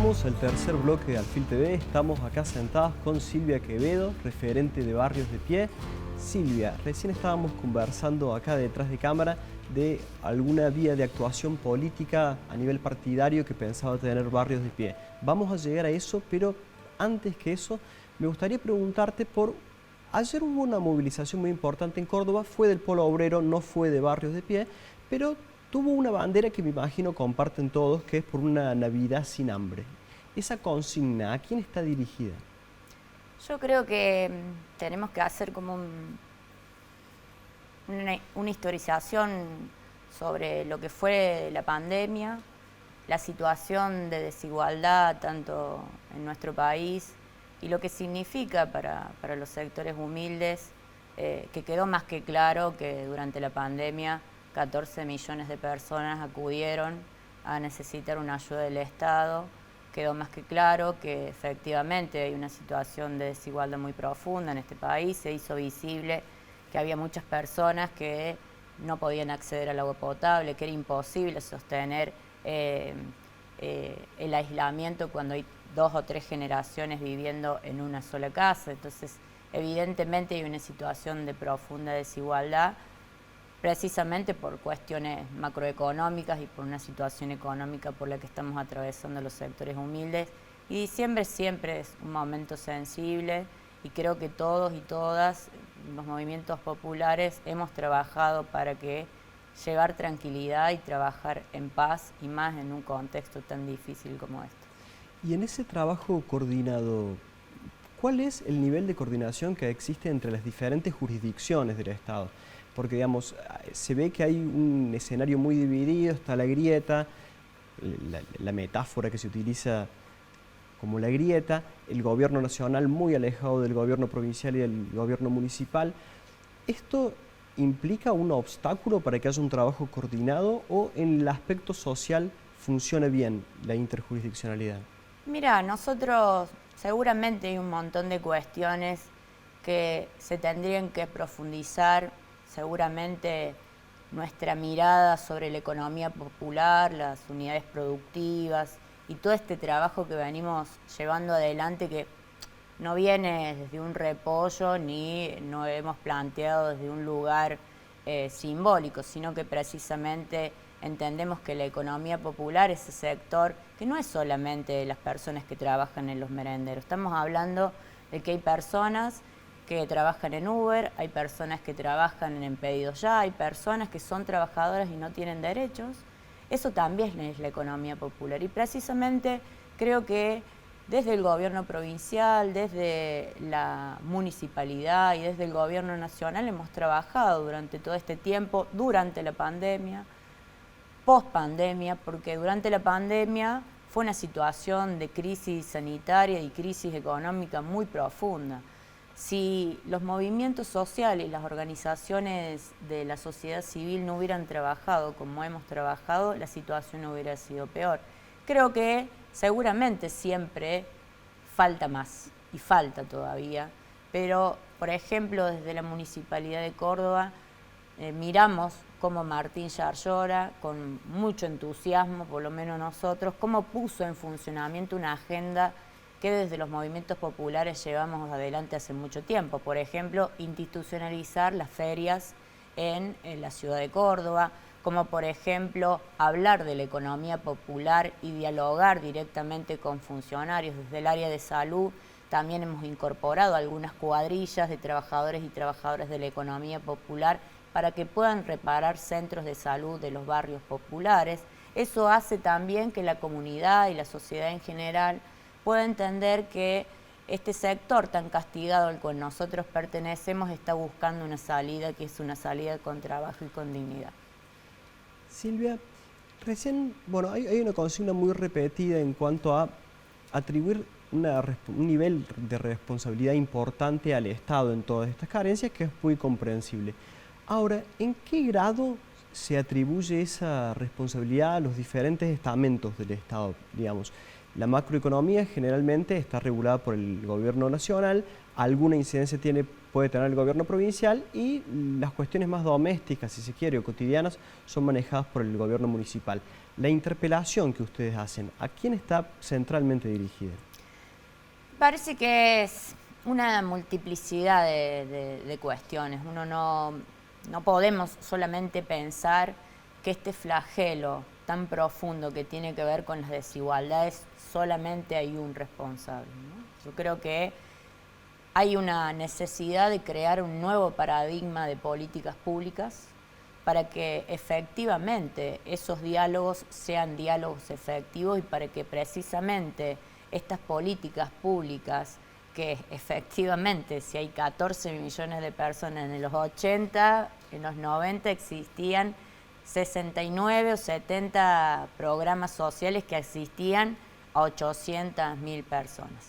Comenzamos el tercer bloque de Alfil TV. Estamos acá sentados con Silvia Quevedo, referente de Barrios de Pie. Silvia, recién estábamos conversando acá detrás de cámara de alguna vía de actuación política a nivel partidario que pensaba tener Barrios de Pie. Vamos a llegar a eso, pero antes que eso, me gustaría preguntarte por... Ayer hubo una movilización muy importante en Córdoba, fue del Polo Obrero, no fue de Barrios de Pie, pero tuvo una bandera que me imagino comparten todos, que es por una Navidad sin hambre. Esa consigna, ¿a quién está dirigida? Yo creo que tenemos que hacer como una historización sobre lo que fue la pandemia, la situación de desigualdad tanto en nuestro país y lo que significa para los sectores humildes, que quedó más que claro que durante la pandemia 14 millones de personas acudieron a necesitar una ayuda del Estado. Quedó más que claro que efectivamente hay una situación de desigualdad muy profunda en este país. Se hizo visible que había muchas personas que no podían acceder al agua potable, que era imposible sostener el aislamiento cuando hay 2 o 3 generaciones viviendo en una sola casa. Entonces, evidentemente hay una situación de profunda desigualdad, precisamente por cuestiones macroeconómicas y por una situación económica por la que estamos atravesando los sectores humildes. Y diciembre siempre es un momento sensible y creo que todos y todas los movimientos populares hemos trabajado para que llevar tranquilidad y trabajar en paz, y más en un contexto tan difícil como este. Y en ese trabajo coordinado, ¿cuál es el nivel de coordinación que existe entre las diferentes jurisdicciones del Estado? Porque, digamos, se ve que hay un escenario muy dividido, está la grieta, la metáfora que se utiliza como la grieta, el gobierno nacional muy alejado del gobierno provincial y del gobierno municipal. ¿Esto implica un obstáculo para que haya un trabajo coordinado o en el aspecto social funciona bien la interjurisdiccionalidad? Mira, nosotros seguramente hay un montón de cuestiones que se tendrían que profundizar. Seguramente nuestra mirada sobre la economía popular, las unidades productivas y todo este trabajo que venimos llevando adelante, que no viene desde un repollo ni no hemos planteado desde un lugar simbólico, sino que precisamente entendemos que la economía popular, ese sector, que no es solamente las personas que trabajan en los merenderos, estamos hablando de que hay personas que trabajan en Uber, hay personas que trabajan en Pedidos Ya, hay personas que son trabajadoras y no tienen derechos. Eso también es la economía popular, y precisamente creo que desde el gobierno provincial, desde la municipalidad y desde el gobierno nacional hemos trabajado durante todo este tiempo, durante la pandemia, post pandemia, porque durante la pandemia fue una situación de crisis sanitaria y crisis económica muy profunda. Si los movimientos sociales y las organizaciones de la sociedad civil no hubieran trabajado como hemos trabajado, la situación hubiera sido peor. Creo que seguramente siempre falta más, y falta todavía, pero por ejemplo desde la Municipalidad de Córdoba miramos cómo Martín Yarlora, con mucho entusiasmo, por lo menos nosotros, cómo puso en funcionamiento una agenda que desde los movimientos populares llevamos adelante hace mucho tiempo. Por ejemplo, institucionalizar las ferias en la ciudad de Córdoba, como por ejemplo hablar de la economía popular y dialogar directamente con funcionarios. Desde el área de salud también hemos incorporado algunas cuadrillas de trabajadores y trabajadoras de la economía popular para que puedan reparar centros de salud de los barrios populares. Eso hace también que la comunidad y la sociedad en general pueda entender que este sector tan castigado al cual nosotros pertenecemos está buscando una salida que es una salida con trabajo y con dignidad. Silvia, recién, bueno, hay una consigna muy repetida en cuanto a atribuir un nivel de responsabilidad importante al Estado en todas estas carencias, que es muy comprensible. Ahora, ¿en qué grado se atribuye esa responsabilidad a los diferentes estamentos del Estado, digamos? La macroeconomía generalmente está regulada por el gobierno nacional, alguna incidencia puede tener el gobierno provincial y las cuestiones más domésticas, si se quiere, o cotidianas, son manejadas por el gobierno municipal. La interpelación que ustedes hacen, ¿a quién está centralmente dirigida? Parece que es una multiplicidad de cuestiones. Uno no podemos solamente pensar que este flagelo tan profundo que tiene que ver con las desigualdades, solamente hay un responsable, ¿no? Yo creo que hay una necesidad de crear un nuevo paradigma de políticas públicas para que efectivamente esos diálogos sean diálogos efectivos y para que precisamente estas políticas públicas, que efectivamente si hay 14 millones de personas en los 80, en los 90 existían 69 o 70 programas sociales que asistían a 800.000 personas.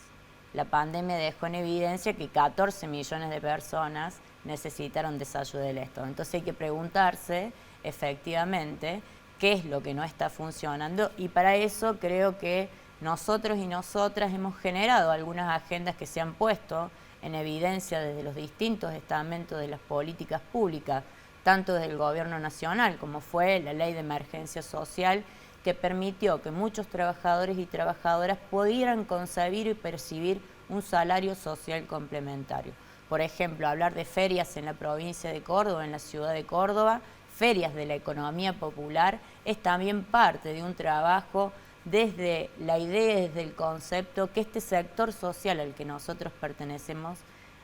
La pandemia dejó en evidencia que 14 millones de personas necesitaron de esa ayuda del Estado. Entonces hay que preguntarse efectivamente qué es lo que no está funcionando y para eso creo que nosotros y nosotras hemos generado algunas agendas que se han puesto en evidencia desde los distintos estamentos de las políticas públicas, tanto desde el gobierno nacional como fue la ley de emergencia social, que permitió que muchos trabajadores y trabajadoras pudieran concebir y percibir un salario social complementario. Por ejemplo, hablar de ferias en la provincia de Córdoba, en la ciudad de Córdoba, ferias de la economía popular, es también parte de un trabajo desde la idea, desde el concepto que este sector social al que nosotros pertenecemos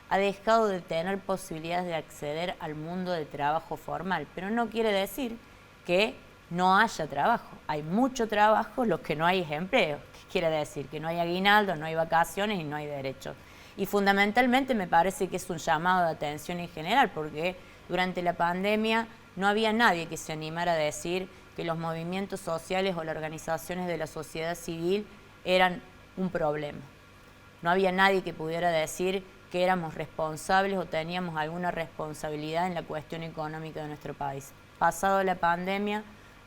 ha dejado de tener posibilidades de acceder al mundo del trabajo formal, pero no quiere decir que no haya trabajo. Hay mucho trabajo, lo que no hay es empleo. ¿Qué quiere decir? Que no hay aguinaldo, no hay vacaciones y no hay derechos. Y fundamentalmente me parece que es un llamado de atención en general, porque durante la pandemia no había nadie que se animara a decir que los movimientos sociales o las organizaciones de la sociedad civil eran un problema. No había nadie que pudiera decir que éramos responsables o teníamos alguna responsabilidad en la cuestión económica de nuestro país. Pasado la pandemia,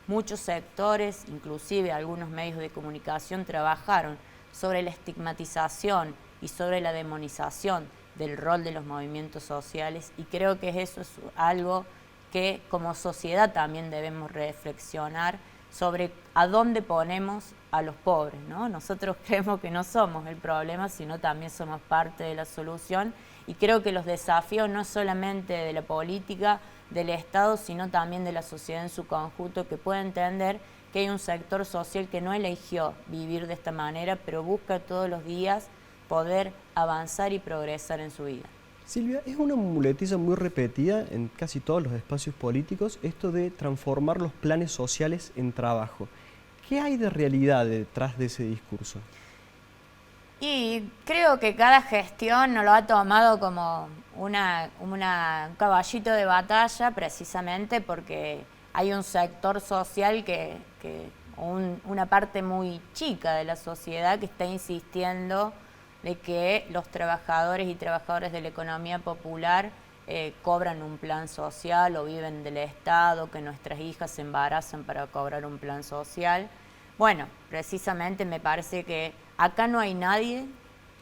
muchos sectores, inclusive algunos medios de comunicación, trabajaron sobre la estigmatización y sobre la demonización del rol de los movimientos sociales y creo que eso es algo que como sociedad también debemos reflexionar sobre a dónde ponemos a los pobres, ¿no? Nosotros creemos que no somos el problema, sino también somos parte de la solución y creo que los desafíos no solamente de la política, del Estado, sino también de la sociedad en su conjunto, que puede entender que hay un sector social que no eligió vivir de esta manera, pero busca todos los días poder avanzar y progresar en su vida. Silvia, es una muletilla muy repetida en casi todos los espacios políticos, esto de transformar los planes sociales en trabajo. ¿Qué hay de realidad detrás de ese discurso? Y creo que cada gestión nos lo ha tomado como un caballito de batalla, precisamente porque hay un sector social una parte muy chica de la sociedad que está insistiendo de que los trabajadores y trabajadoras de la economía popular cobran un plan social o viven del Estado, que nuestras hijas se embarazan para cobrar un plan social. Bueno, precisamente me parece que acá no hay nadie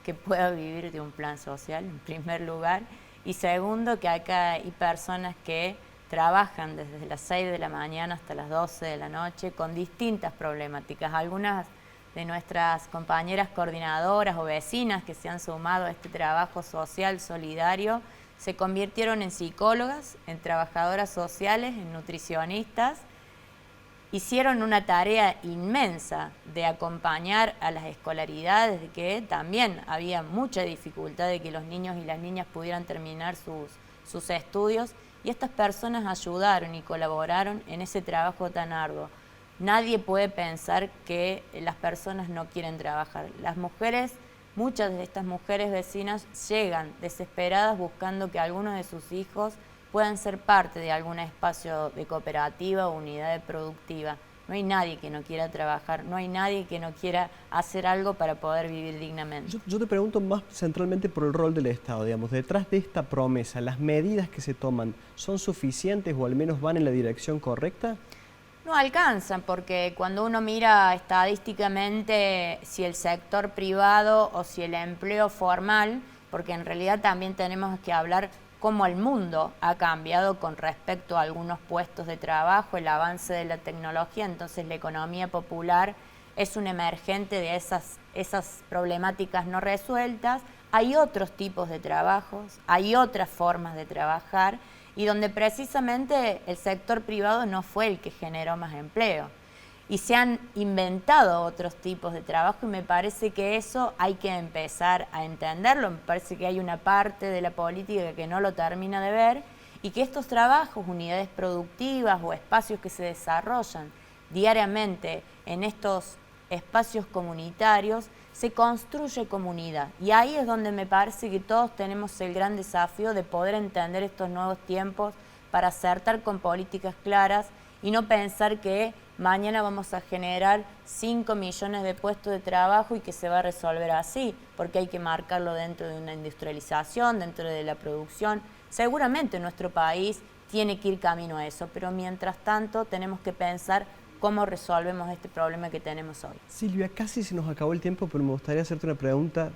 que pueda vivir de un plan social, en primer lugar, y segundo, que acá hay personas que trabajan desde las 6 de la mañana hasta las 12 de la noche con distintas problemáticas. Algunas de nuestras compañeras coordinadoras o vecinas que se han sumado a este trabajo social solidario se convirtieron en psicólogas, en trabajadoras sociales, en nutricionistas. Hicieron una tarea inmensa de acompañar a las escolaridades, de que también había mucha dificultad de que los niños y las niñas pudieran terminar sus estudios, y estas personas ayudaron y colaboraron en ese trabajo tan arduo. Nadie puede pensar que las personas no quieren trabajar. Las mujeres, muchas de estas mujeres vecinas llegan desesperadas buscando que algunos de sus hijos puedan ser parte de algún espacio de cooperativa o unidad productiva. No hay nadie que no quiera trabajar, no hay nadie que no quiera hacer algo para poder vivir dignamente. Yo te pregunto más centralmente por el rol del Estado, digamos, detrás de esta promesa, ¿las medidas que se toman son suficientes o al menos van en la dirección correcta? No alcanzan, porque cuando uno mira estadísticamente si el sector privado o si el empleo formal, porque en realidad también tenemos que hablar cómo el mundo ha cambiado con respecto a algunos puestos de trabajo, el avance de la tecnología, entonces la economía popular es un emergente de esas problemáticas no resueltas. Hay otros tipos de trabajos, hay otras formas de trabajar, y donde precisamente el sector privado no fue el que generó más empleo. Y se han inventado otros tipos de trabajo y me parece que eso hay que empezar a entenderlo. Me parece que hay una parte de la política que no lo termina de ver y que estos trabajos, unidades productivas o espacios que se desarrollan diariamente en estos espacios comunitarios, se construye comunidad. Y ahí es donde me parece que todos tenemos el gran desafío de poder entender estos nuevos tiempos para acertar con políticas claras y no pensar que mañana vamos a generar 5 millones de puestos de trabajo y que se va a resolver así, porque hay que marcarlo dentro de una industrialización, dentro de la producción. Seguramente nuestro país tiene que ir camino a eso, pero mientras tanto tenemos que pensar cómo resolvemos este problema que tenemos hoy. Silvia, casi se nos acabó el tiempo, pero me gustaría hacerte una pregunta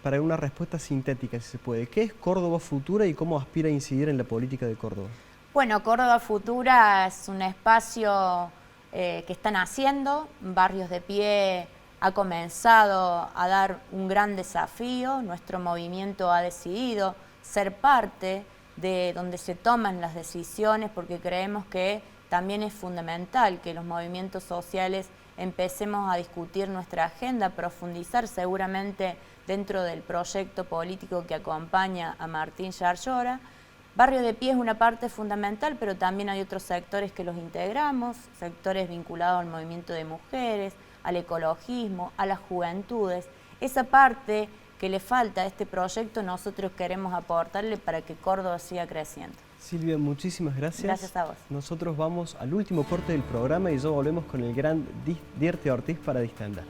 para una respuesta sintética, si se puede. ¿Qué es Córdoba Futura y cómo aspira a incidir en la política de Córdoba? Bueno, Córdoba Futura es un espacio que están haciendo. Barrios de Pie ha comenzado a dar un gran desafío. Nuestro movimiento ha decidido ser parte de donde se toman las decisiones, porque creemos que también es fundamental que los movimientos sociales empecemos a discutir nuestra agenda, profundizar seguramente dentro del proyecto político que acompaña a Martín Yarlora. Barrio de Pie es una parte fundamental, pero también hay otros sectores que los integramos, sectores vinculados al movimiento de mujeres, al ecologismo, a las juventudes. Esa parte que le falta a este proyecto nosotros queremos aportarle para que Córdoba siga creciendo. Silvia, muchísimas gracias. Gracias a vos. Nosotros vamos al último corte del programa y ya volvemos con el gran Dirte Ortiz para distender.